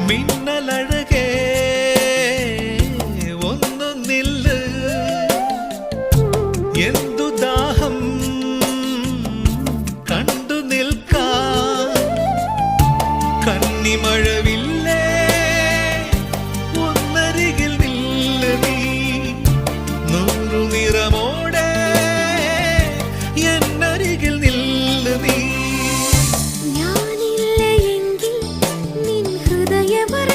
മിന്നലഴകേ ഒന്നു നില്ല് എന്തു ദാഹം കണ്ടു നിൽക്കാൻ കന്നിമഴവില്ലേ ഒന്നരികിൽ നില്ല് നീ നൂറു നിറമോടെ എന്നരികിൽ നില്ല് നീ ഞാനില്ല എങ്കിൽ നിൻ ഹൃദയമറ